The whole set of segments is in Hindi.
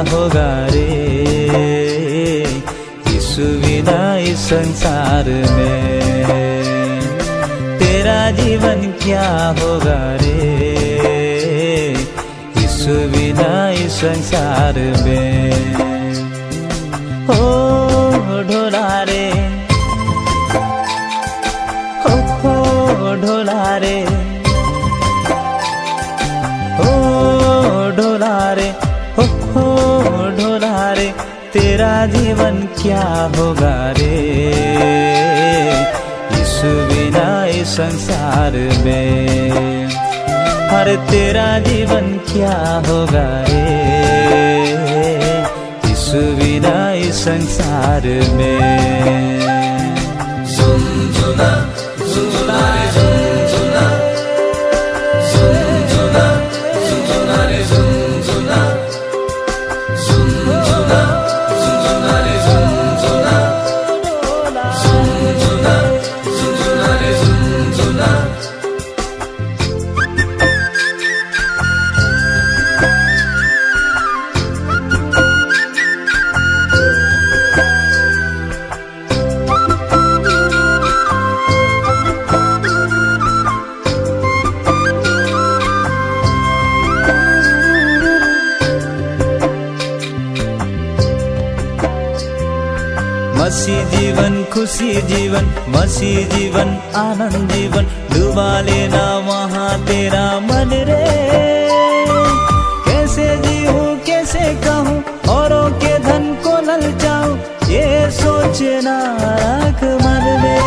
होगा रे यीशु बिना इस संसार में। तेरा जीवन क्या होगा रे यीशु बिना इस संसार में। ओ ढोला रे, हो ढोला रे, हो ढोला रे, हो ढोला रे, तेरा जीवन क्या होगा रे यीशु बिना इस संसार में। अरे तेरा जीवन क्या होगा रे यीशु बिना इस संसार में। झुनझुना झुनझुना रे झुनझुना, झुनझुना झुनझुना रे झुनझुना, झुनझुना झुनझुना रे झुनझुना, झुनझुना झुनझुना रे झुनझुना। मसीह जीवन खुशी जीवन, मसीह जीवन आनंद जीवन, डुबा लेना वहाँ तेरा मन रे। कैसे जीऊँ कैसे कहूँ औरों के धन को ललचाऊं, ये सोचना रख मन में।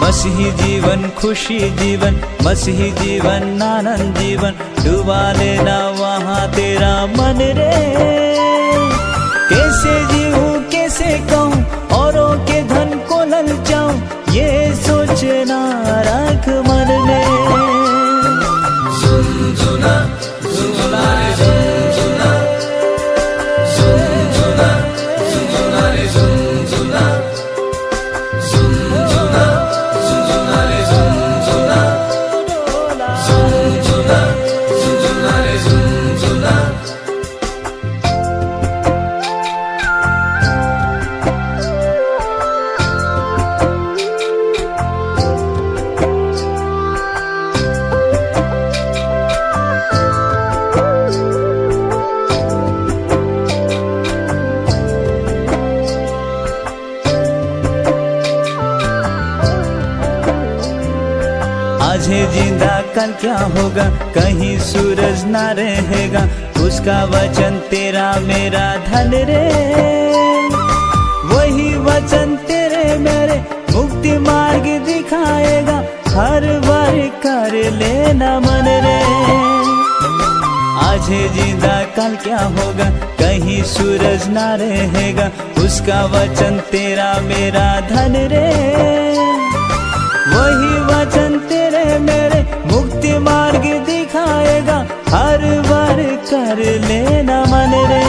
मसीह जीवन खुशी जीवन, मसीह जीवन आनंद जीवन, डुबा लेना वहाँ तेरा मन रे। कैसे जीऊँ कैसे कहूँ औरों के धन को ललचाऊं, ये सोचना रख मन में। झुनझुना झुनझुना रे झुनझुना, झुनझुना झुनझुना रे झुनझुना, झुनझुना झुनझुना रे झुनझुना, झुनझुना झुनझुना रे झुनझुना। आज है जिंदा कल क्या होगा, कहीं सूरज ना रहेगा, उसका वचन तेरा मेरा धन रे। वही वचन तेरे मेरे मुक्ति मार्ग दिखाएगा, हर बार कर लेना मन रे। आज है जिंदा कल क्या होगा, कहीं सूरज ना रहेगा, उसका वचन तेरा मेरा धन रे। वही वचन तेरे मेरे मुक्ति मार्ग दिखाएगा, हर बार कर लेना मन रे।